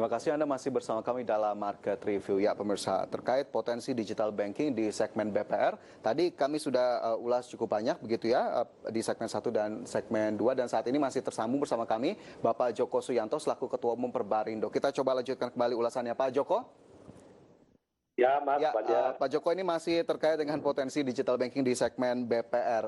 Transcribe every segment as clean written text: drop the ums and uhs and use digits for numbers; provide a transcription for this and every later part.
Terima kasih Anda masih bersama kami dalam Market Review. Ya pemirsa, terkait potensi digital banking di segmen BPR, tadi kami sudah ulas cukup banyak begitu ya di segmen 1 dan segmen 2, dan saat ini masih tersambung bersama kami Bapak Joko Suyanto selaku Ketua Umum Perbarindo. Kita coba lanjutkan kembali ulasannya Pak Joko. Ya, Mas, Pak Joko, ini masih terkait dengan potensi digital banking di segmen BPR.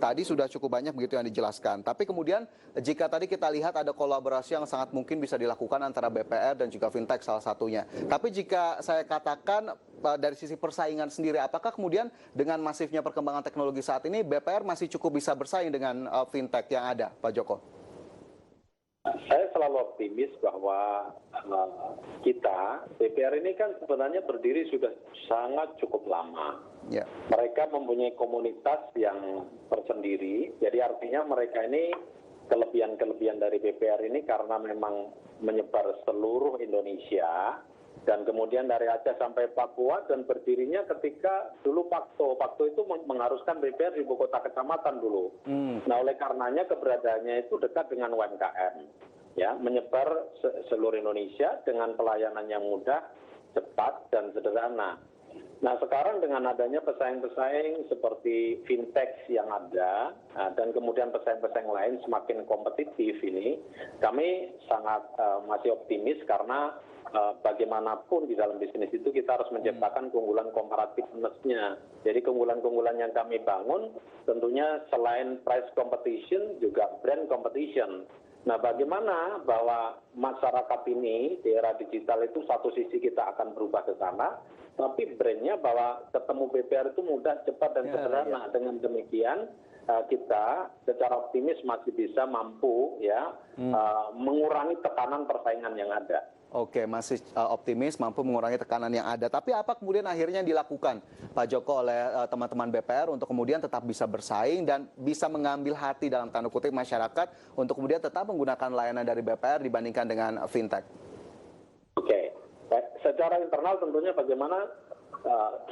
Tadi sudah cukup banyak begitu yang dijelaskan. Tapi kemudian jika tadi kita lihat ada kolaborasi yang sangat mungkin bisa dilakukan antara BPR dan juga fintech salah satunya. Tapi jika saya katakan dari sisi persaingan sendiri, apakah kemudian dengan masifnya perkembangan teknologi saat ini BPR masih cukup bisa bersaing dengan fintech yang ada, Pak Joko? Saya selalu optimis bahwa kita, DPR ini kan sebenarnya berdiri sudah sangat cukup lama. Ya. Mereka mempunyai komunitas yang tersendiri, jadi artinya mereka ini kelebihan-kelebihan dari DPR ini karena memang menyebar seluruh Indonesia, dan kemudian dari Aceh sampai Papua, dan berdirinya ketika dulu Pakto itu mengharuskan BPR di ibu kota kecamatan dulu. Nah, oleh karenanya keberadaannya itu dekat dengan UMKM, ya, menyebar seluruh Indonesia dengan pelayanan yang mudah, cepat, dan sederhana. Nah, sekarang dengan adanya pesaing-pesaing seperti fintech yang ada, dan kemudian pesaing-pesaing lain semakin kompetitif ini, kami sangat masih optimis karena bagaimanapun di dalam bisnis itu kita harus menciptakan keunggulan competitiveness-nya. Jadi keunggulan-keunggulan yang kami bangun tentunya selain price competition juga brand competition. Nah, bagaimana bahwa masyarakat ini di era digital itu satu sisi kita akan berubah ke sana, tapi brandnya bahwa ketemu BPR itu mudah, cepat, dan sederhana. Dengan demikian kita secara optimis masih bisa mampu ya mengurangi tekanan persaingan yang ada. Oke, masih optimis mampu mengurangi tekanan yang ada. Tapi apa kemudian akhirnya dilakukan Pak Joko oleh teman-teman BPR untuk kemudian tetap bisa bersaing dan bisa mengambil hati dalam tanda kutip masyarakat untuk kemudian tetap menggunakan layanan dari BPR dibandingkan dengan fintech? Oke, secara internal tentunya bagaimana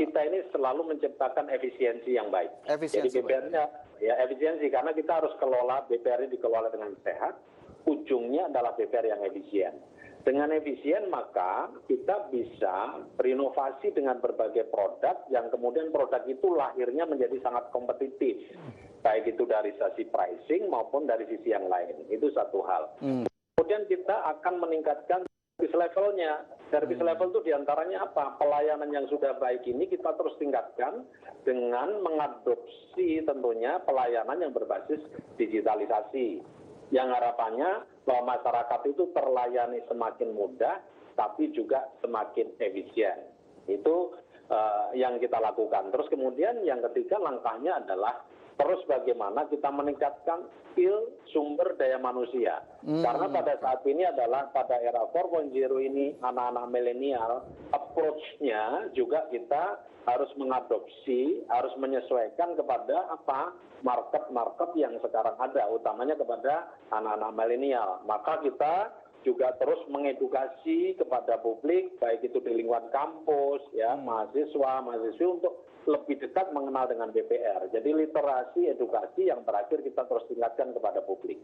kita ini selalu menciptakan efisiensi yang baik. Efisiensi. Jadi BPR-nya ya efisiensi karena kita harus kelola BPR ini dikelola dengan sehat. Ujungnya adalah BPR yang efisien. Dengan efisien maka kita bisa berinovasi dengan berbagai produk yang kemudian produk itu lahirnya menjadi sangat kompetitif. Baik itu dari sisi pricing maupun dari sisi yang lain. Itu satu hal. Kemudian kita akan meningkatkan service levelnya. Service level itu diantaranya apa? Pelayanan yang sudah baik ini kita terus tingkatkan dengan mengadopsi tentunya pelayanan yang berbasis digitalisasi. Yang harapannya bahwa masyarakat itu terlayani semakin mudah, tapi juga semakin efisien. Itu yang kita lakukan. Terus kemudian yang ketiga langkahnya adalah terus bagaimana kita meningkatkan skill sumber daya manusia. Karena pada saat ini adalah pada era 4.0 ini anak-anak milenial, approach-nya juga kita harus mengadopsi, harus menyesuaikan kepada apa market-market yang sekarang ada, utamanya kepada anak-anak milenial. Maka kita juga terus mengedukasi kepada publik, baik itu di lingkungan kampus, ya mahasiswa-mahasiswi untuk lebih dekat mengenal dengan BPR. Jadi literasi, edukasi yang terakhir kita terus tingkatkan kepada publik.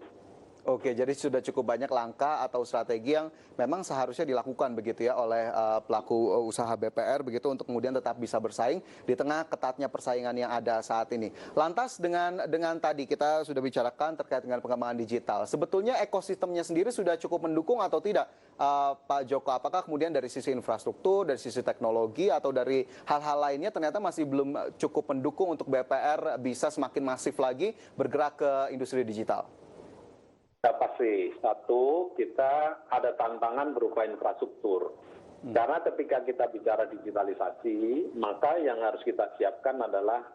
Oke, jadi sudah cukup banyak langkah atau strategi yang memang seharusnya dilakukan begitu ya oleh pelaku usaha BPR begitu untuk kemudian tetap bisa bersaing di tengah ketatnya persaingan yang ada saat ini. Lantas dengan tadi kita sudah bicarakan terkait dengan pengembangan digital. Sebetulnya ekosistemnya sendiri sudah cukup mendukung atau tidak, Pak Joko? Apakah kemudian dari sisi infrastruktur, dari sisi teknologi atau dari hal-hal lainnya ternyata masih belum cukup mendukung untuk BPR bisa semakin masif lagi bergerak ke industri digital? Ya, pasti. Satu, kita ada tantangan berupa infrastruktur. Karena ketika kita bicara digitalisasi, maka yang harus kita siapkan adalah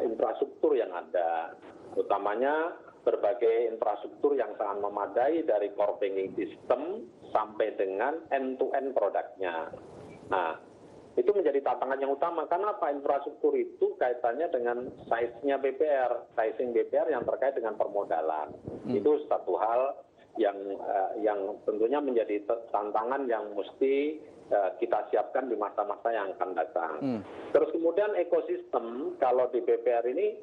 infrastruktur yang ada. Utamanya berbagai infrastruktur yang sangat memadai dari core banking system sampai dengan end-to-end produknya. Nah, itu menjadi tantangan yang utama. Karena apa? Infrastruktur itu kaitannya dengan size-nya BPR, sizing BPR yang terkait dengan permodalan. Itu satu hal yang tentunya menjadi tantangan yang mesti kita siapkan di masa-masa yang akan datang. Terus kemudian ekosistem, kalau di BPR ini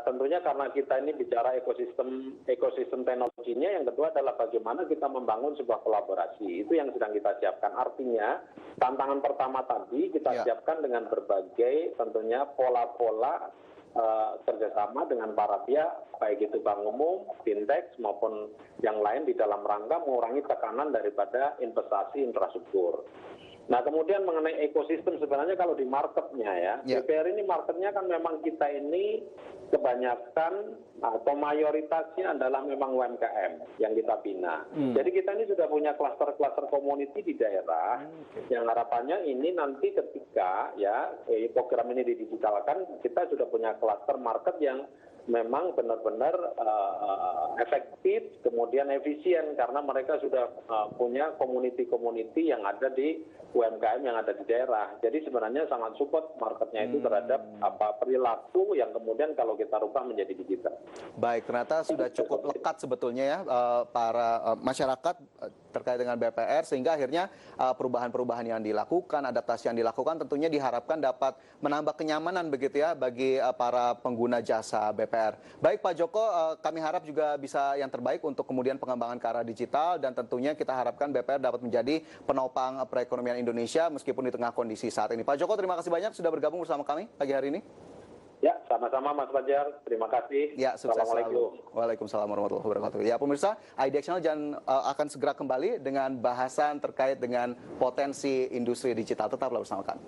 tentunya karena kita ini bicara ekosistem teknologinya, yang kedua adalah bagaimana kita membangun sebuah kolaborasi. Itu yang sedang kita siapkan. Artinya tantangan pertama tadi kita siapkan dengan berbagai tentunya pola-pola kerjasama dengan para pihak, baik itu bank umum, fintech maupun yang lain di dalam rangka mengurangi tekanan daripada investasi infrastruktur. Nah, kemudian mengenai ekosistem, sebenarnya kalau di marketnya BPR ini marketnya kan memang kita ini kebanyakan atau mayoritasnya adalah memang UMKM yang kita bina. Jadi kita ini sudah punya klaster-klaster community di daerah yang harapannya ini nanti ketika program ini didigitalkan, kita sudah punya klaster market yang memang benar-benar efektif, kemudian efisien karena mereka sudah punya community-community yang ada di UMKM yang ada di daerah. Jadi sebenarnya sangat support marketnya itu terhadap perilaku yang kemudian kalau kita rubah menjadi digital. Baik, ternyata sudah cukup lekat sebetulnya ya para masyarakat terkait dengan BPR, sehingga akhirnya perubahan-perubahan yang dilakukan, adaptasi yang dilakukan tentunya diharapkan dapat menambah kenyamanan begitu ya bagi para pengguna jasa BPR. Baik Pak Joko, kami harap juga bisa yang terbaik untuk kemudian pengembangan ke arah digital, dan tentunya kita harapkan BPR dapat menjadi penopang perekonomian Indonesia meskipun di tengah kondisi saat ini. Pak Joko, terima kasih banyak sudah bergabung bersama kami pagi hari ini. Ya, sama-sama Mas Fajar. Terima kasih. Ya, sukses Assalamualaikum. selalu. Waalaikumsalam warahmatullahi wabarakatuh. Ya, pemirsa, iDirectional akan segera kembali dengan bahasan terkait dengan potensi industri digital. Tetaplah bersama kami.